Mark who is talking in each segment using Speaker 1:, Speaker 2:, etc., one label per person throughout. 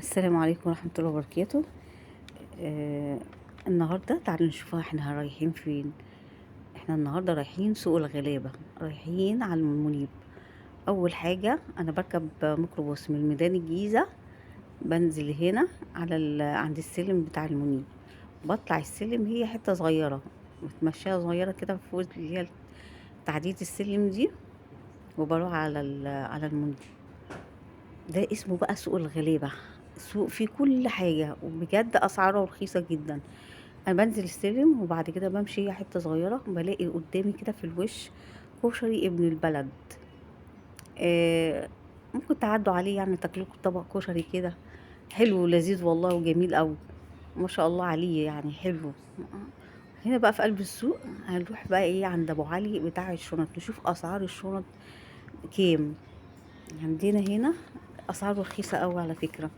Speaker 1: السلام عليكم ورحمة الله وبركاته. آه النهاردة تعالوا نشوفها احنا رايحين فين. احنا النهاردة رايحين سوق الغلابة، رايحين على المنيب. اول حاجة انا بركب ميكروباص من ميدان الجيزة، بنزل هنا على عند السلم بتاع المنيب، بطلع السلم، هي حتة صغيرة متمشية صغيرة كده فوق اللي هي تعدية السلم دي، وبروح على على المنيب. ده اسمه بقى سوق الغلابة، سوق فيه كل حاجة وبجد أسعاره رخيصة جدا. أنا بنزل السلم وبعد كده بمشي حتة صغيرة بلاقي قدامي كده في الوش كشري ابن البلد. آه ممكن تعدوا عليه يعني تاكلوا طبق كشري كده، حلو لذيذ والله وجميل أوي، ما شاء الله عليه يعني حلو. هنا بقى في قلب السوق هنروح بقى ايه عند ابو علي بتاع الشنط، نشوف اسعار الشنط كام. عندنا هنا اسعاره رخيصة قوي على فكرة.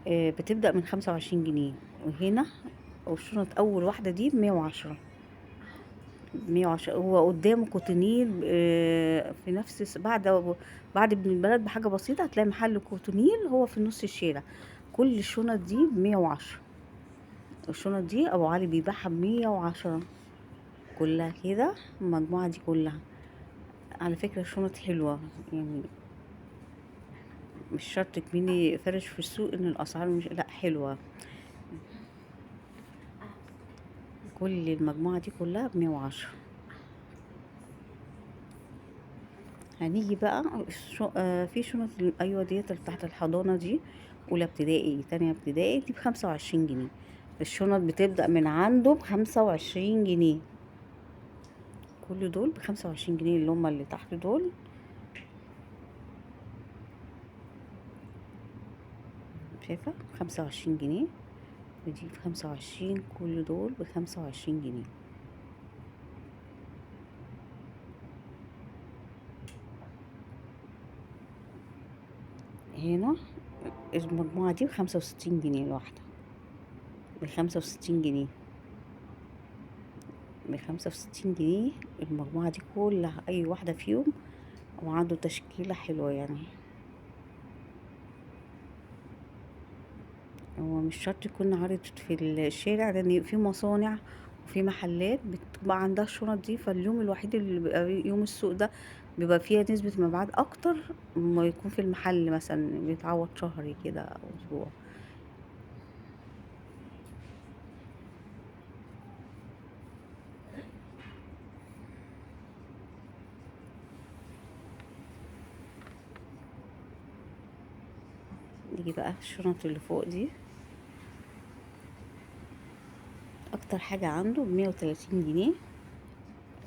Speaker 1: بتبدأ من 25 جنيه، وهنا والشنط أول واحدة دي ب110. 110 هو قدامه كوتونيل. في نفس بعد ابن البلد بحاجة بسيطة هتلاقي محل كوتونيل هو في نص الشارع. كل الشنط دي ب110. الشنط دي أبو علي بيبيعها ب110 كلها كده، المجموعة دي كلها. على فكرة الشنط حلوة يعني، مش شرط تكميني فرش في السوق ان الاسعار مش لا حلوة. كل المجموعة دي كلها ب110. هنيجي بقى في شنط ايوه ديت اللي تحت الحضانة دي، اولى ابتدائي تانية ابتدائي دي ب25 جنيه. الشنط بتبدأ من عنده ب25 جنيه. كل دول ب25 جنيه اللي هما اللي تحت دول. شايفة 25 جنيه، ودي ب25، كل دول ب25 جنيه. هنا المجموعة دي ب65 جنيه الواحدة، ب65 جنيه، ب65 جنيه. المجموعة دي كلها أي واحدة فيهم وعنده تشكيلة حلوة يعني. هو مش شرط يكون عارض في الشارع، لأن في مصانع وفي محلات بتبقى عندها الشنط دي، فاليوم الوحيد اللي بيبقى يوم السوق ده بيبقى فيها نسبة مبيعات أكتر ما يكون في المحل مثلا بيتعوض شهري كده أو أسبوع. نيجي بقى الشنط اللي فوق دي، أكتر حاجة عنده ب130 جنيه.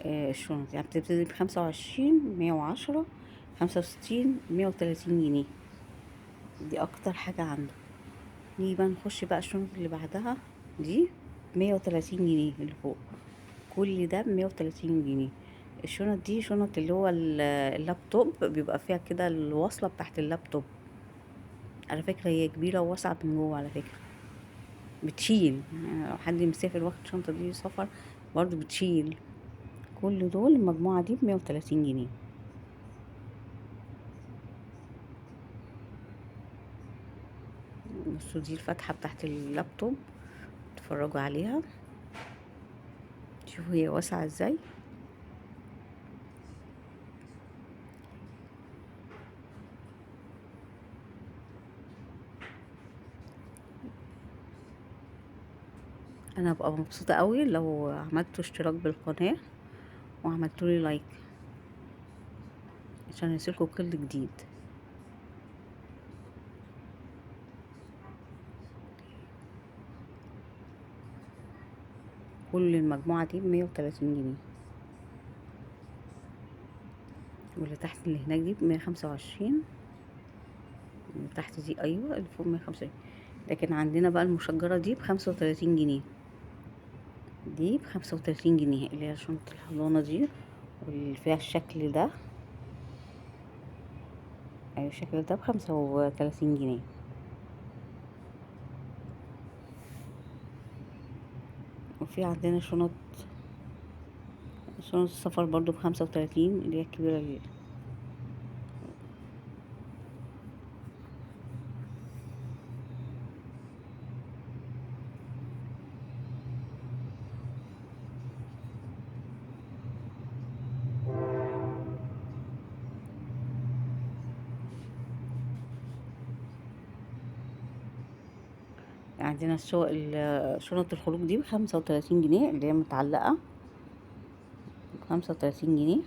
Speaker 1: الشنط يعني بتبتدي ب25، 110، 65، 130 جنيه. دي أكتر حاجة عنده. نيجي بقى نخش بقى الشنط اللي بعدها دي، 130 جنيه اللي فوق. كل ده ب130 جنيه. الشنط دي شنط اللي هو اللابتوب، بيبقى فيها كده الوصلة بتاعت اللابتوب. على فكرة هي كبيرة وواسعة من جوه على فكرة، بتشيل يعني لو حد مسافر واخد الشنطة دي سفر برضو بتشيل. كل دول المجموعة دي ب130 جنيه. بصوا دي الفتحة بتاعت اللابتوب، اتفرجوا عليها شوفوا هي واسعة ازاي. انا ببقى مبسوطة قوي لو عملتوا اشتراك بالقناة وعملتوا لي لايك عشان يصلكوا كل جديد. كل المجموعة دي ب130 جنيه. واللي تحت اللي هناك دي ب125. اللي تحت دي ايوه اللي فوق 125. لكن عندنا بقى المشجرة دي ب35 جنيه. دي ب35 جنيه اللي هي شنطة الحضانة دي، واللي فيها الشكل ده. ايوه الشكل ده ب35 جنيه. وفي عندنا شنط السفر برضو ب35 اللي هي الكبيرة عندنا شنط الخروج دي ب35 جنيه، اللي هي متعلقة ب35 جنيه.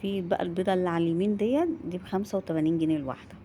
Speaker 1: في بقى البيضة اللي على اليمين دي ب85 جنيه الواحدة.